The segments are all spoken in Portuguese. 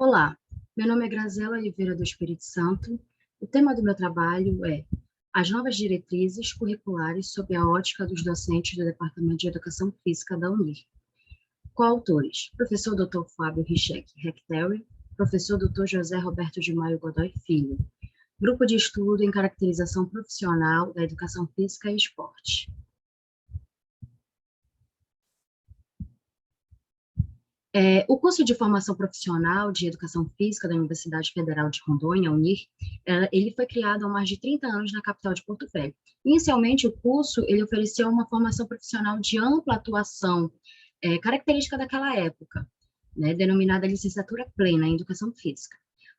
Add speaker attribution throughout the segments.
Speaker 1: Olá, meu nome é Graziela Oliveira do Espírito Santo. O tema do meu trabalho é as novas diretrizes curriculares sob a ótica dos docentes do Departamento de Educação Física da UNIR. Coautores: professor Dr. Fábio Richek Recteri, professor Dr. José Roberto de Maio Godoy Filho. Grupo de estudo em caracterização profissional da educação física e esporte. O curso de formação profissional de educação física da Universidade Federal de Rondônia, UNIR, ele foi criado há mais de 30 anos na capital de Porto Velho. Inicialmente, o curso ele ofereceu uma formação profissional de ampla atuação, característica daquela época, né, denominada licenciatura plena em educação física.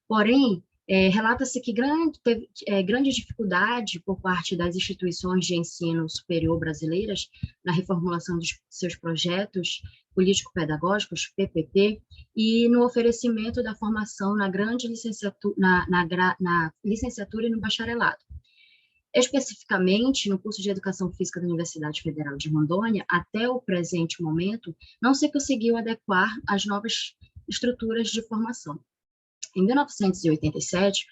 Speaker 1: Porém, relata-se que teve grande dificuldade por parte das instituições de ensino superior brasileiras na reformulação dos seus projetos político-pedagógicos, PPP, e no oferecimento da formação na grande licenciatura, na licenciatura e no bacharelado. Especificamente, no curso de Educação Física da Universidade Federal de Rondônia, até o presente momento, não se conseguiu adequar às novas estruturas de formação. Em 1987,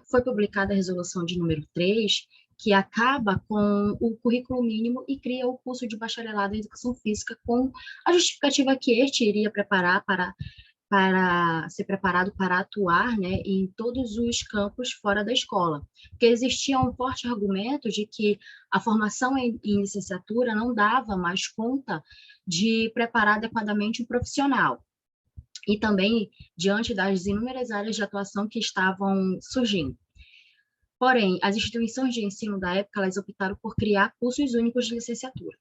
Speaker 1: foi publicada a resolução de número 3, que acaba com o currículo mínimo e cria o curso de bacharelado em educação física, com a justificativa que este iria preparar para ser preparado para atuar, né, em todos os campos fora da escola, porque existia um forte argumento de que a formação em licenciatura não dava mais conta de preparar adequadamente um profissional, e também diante das inúmeras áreas de atuação que estavam surgindo. Porém, as instituições de ensino da época, elas optaram por criar cursos únicos de licenciatura.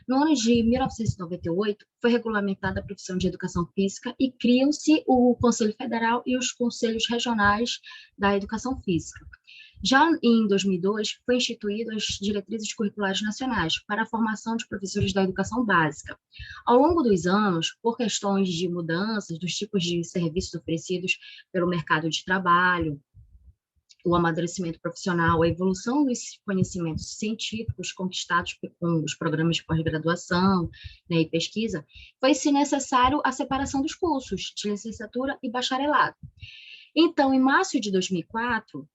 Speaker 1: No ano de 1998, foi regulamentada a profissão de educação física e criam-se o Conselho Federal e os Conselhos Regionais da Educação Física. Já em 2002, foi instituído as diretrizes curriculares nacionais para a formação de professores da educação básica. Ao longo dos anos, por questões de mudanças dos tipos de serviços oferecidos pelo mercado de trabalho, o amadurecimento profissional, a evolução dos conhecimentos científicos conquistados com os programas de pós-graduação, né, e pesquisa, foi-se necessário a separação dos cursos de licenciatura e bacharelado. Então, em março de 2004,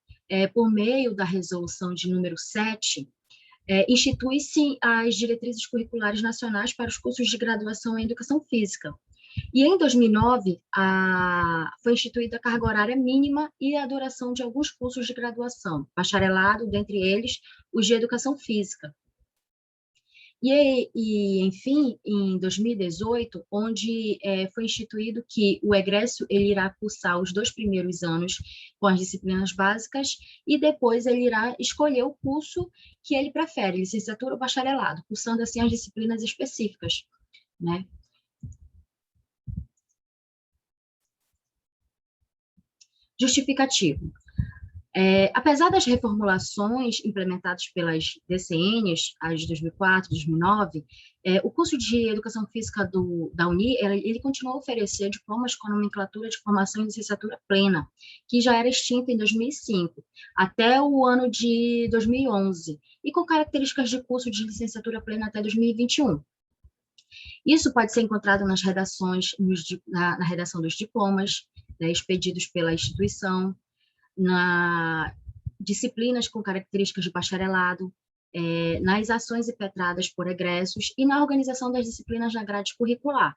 Speaker 1: por meio da resolução de número 7, institui-se as diretrizes curriculares nacionais para os cursos de graduação em educação física. E em 2009, foi instituída a carga horária mínima e a duração de alguns cursos de graduação, bacharelado, dentre eles os de educação física. Enfim, em 2018, onde foi instituído que o egresso ele irá cursar os 2 primeiros anos com as disciplinas básicas e depois ele irá escolher o curso que ele prefere, licenciatura ou bacharelado, cursando assim as disciplinas específicas, né? Justificativo. Apesar das reformulações implementadas pelas DCNs, as de 2004, 2009, o curso de Educação Física da UNI, ele continuou a oferecer diplomas com nomenclatura de formação em licenciatura plena, que já era extinta em 2005, até o ano de 2011, e com características de curso de licenciatura plena até 2021. Isso pode ser encontrado nas redações, na redação dos diplomas, né, expedidos pela instituição, na disciplinas com características de bacharelado, nas ações impetradas por egressos e na organização das disciplinas na grade curricular.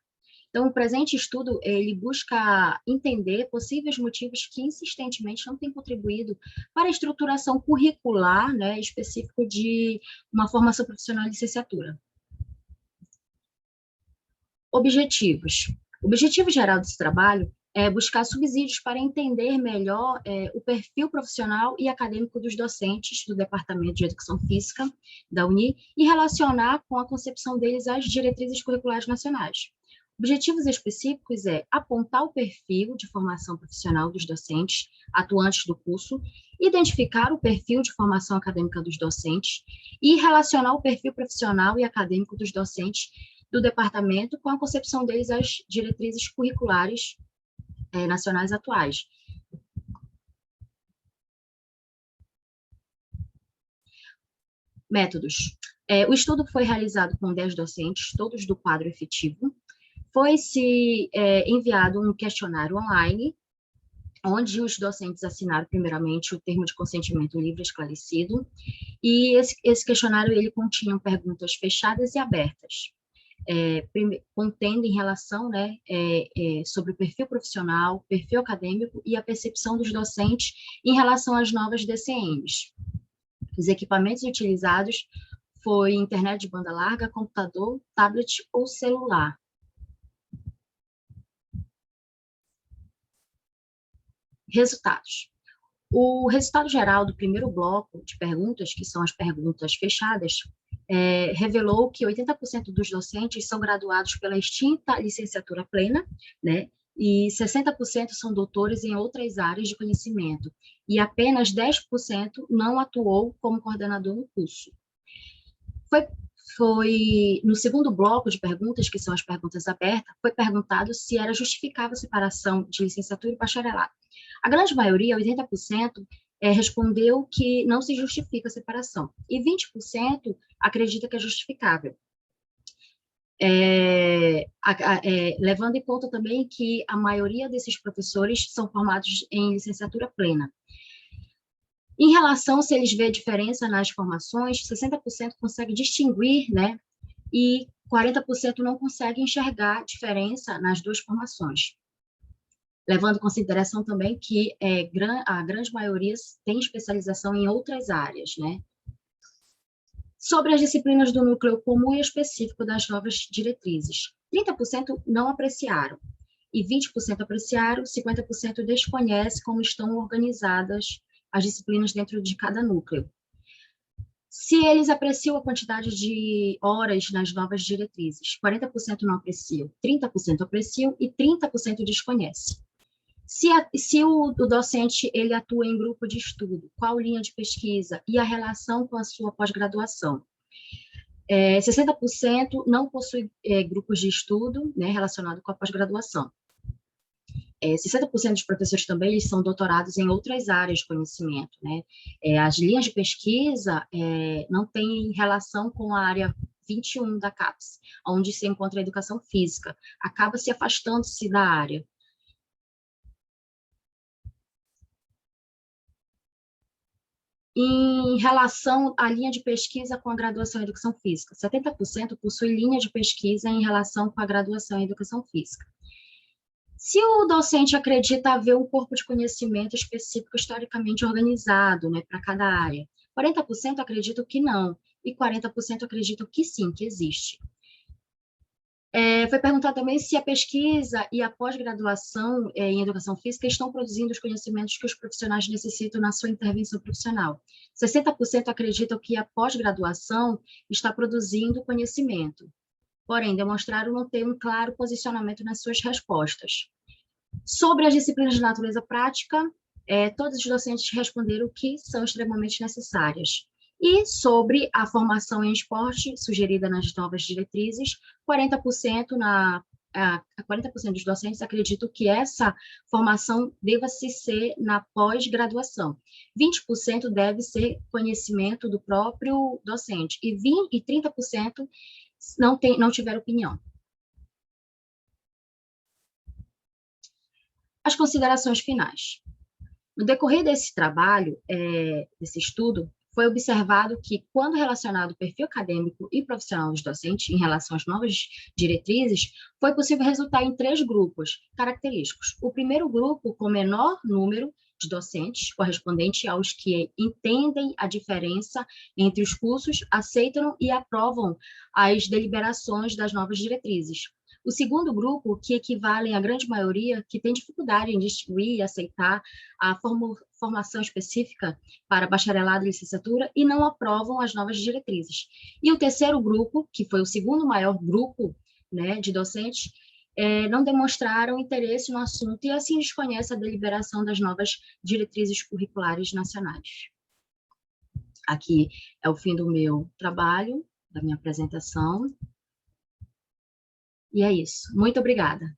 Speaker 1: Então, o presente estudo, ele busca entender possíveis motivos que insistentemente não têm contribuído para a estruturação curricular, né, específica de uma formação profissional de licenciatura. Objetivos. O objetivo geral desse trabalho é buscar subsídios para entender melhor o perfil profissional e acadêmico dos docentes do Departamento de Educação Física da UNI e relacionar com a concepção deles as diretrizes curriculares nacionais. Objetivos específicos é apontar o perfil de formação profissional dos docentes atuantes do curso, identificar o perfil de formação acadêmica dos docentes e relacionar o perfil profissional e acadêmico dos docentes do departamento com a concepção deles as diretrizes curriculares nacionais atuais. Métodos. O estudo foi realizado com 10 docentes, todos do quadro efetivo. Foi-se enviado um questionário online onde os docentes assinaram primeiramente o termo de consentimento livre e esclarecido, e esse questionário ele continha perguntas fechadas e abertas, contendo em relação, né, sobre o perfil profissional, perfil acadêmico e a percepção dos docentes em relação às novas DCMs. Os equipamentos utilizados foi internet de banda larga, computador, tablet ou celular. Resultados. O resultado geral do primeiro bloco de perguntas, que são as perguntas fechadas, revelou que 80% dos docentes são graduados pela extinta licenciatura plena, né? E 60% são doutores em outras áreas de conhecimento, e apenas 10% não atuou como coordenador no curso. Foi no segundo bloco de perguntas, que são as perguntas abertas, foi perguntado se era justificável a separação de licenciatura e bacharelado. A grande maioria, 80%, respondeu que não se justifica a separação, e 20% acredita que é justificável. Levando em conta também que a maioria desses professores são formados em licenciatura plena. Em relação se eles veem diferença nas formações, 60% consegue distinguir, né, e 40% não consegue enxergar diferença nas duas formações. Levando em consideração também que a grande maioria tem especialização em outras áreas, né? Sobre as disciplinas do núcleo comum e específico das novas diretrizes, 30% não apreciaram, e 20% apreciaram, 50% desconhece como estão organizadas as disciplinas dentro de cada núcleo. Se eles apreciam a quantidade de horas nas novas diretrizes, 40% não apreciam, 30% apreciam e 30% desconhece. Se o docente ele atua em grupo de estudo, qual linha de pesquisa e a relação com a sua pós-graduação? 60% não possui grupos de estudo, né, relacionado com a pós-graduação. 60% dos professores também eles são doutorados em outras áreas de conhecimento, né? As linhas de pesquisa não têm relação com a área 21 da CAPES, onde se encontra a educação física, acaba se afastando-se da área. Em relação à linha de pesquisa com a graduação em Educação Física, 70% possui linha de pesquisa em relação com a graduação em Educação Física. Se o docente acredita haver um corpo de conhecimento específico historicamente organizado, né, para cada área, 40% acreditam que não, e 40% acreditam que sim, que existe. Foi perguntado também se a pesquisa e a pós-graduação em Educação Física estão produzindo os conhecimentos que os profissionais necessitam na sua intervenção profissional. 60% acreditam que a pós-graduação está produzindo conhecimento, porém, demonstraram não ter um claro posicionamento nas suas respostas. Sobre as disciplinas de natureza prática, todos os docentes responderam que são extremamente necessárias. E sobre a formação em esporte, sugerida nas novas diretrizes, 40% dos docentes acreditam que essa formação deva-se ser na pós-graduação. 20% deve ser conhecimento do próprio docente, e 30% não tiveram opinião. As considerações finais. No decorrer desse trabalho, desse estudo, foi observado que, quando relacionado o perfil acadêmico e profissional dos docentes em relação às novas diretrizes, foi possível resultar em 3 grupos característicos. O primeiro grupo, com menor número de docentes, correspondente aos que entendem a diferença entre os cursos, aceitam e aprovam as deliberações das novas diretrizes. O segundo grupo, que equivale à grande maioria, que tem dificuldade em distinguir e aceitar a formação específica para bacharelado e licenciatura e não aprovam as novas diretrizes. E o terceiro grupo, que foi o segundo maior grupo, né, de docentes, não demonstraram interesse no assunto e assim desconhece a deliberação das novas diretrizes curriculares nacionais. Aqui é o fim do meu trabalho, da minha apresentação. E é isso. Muito obrigada.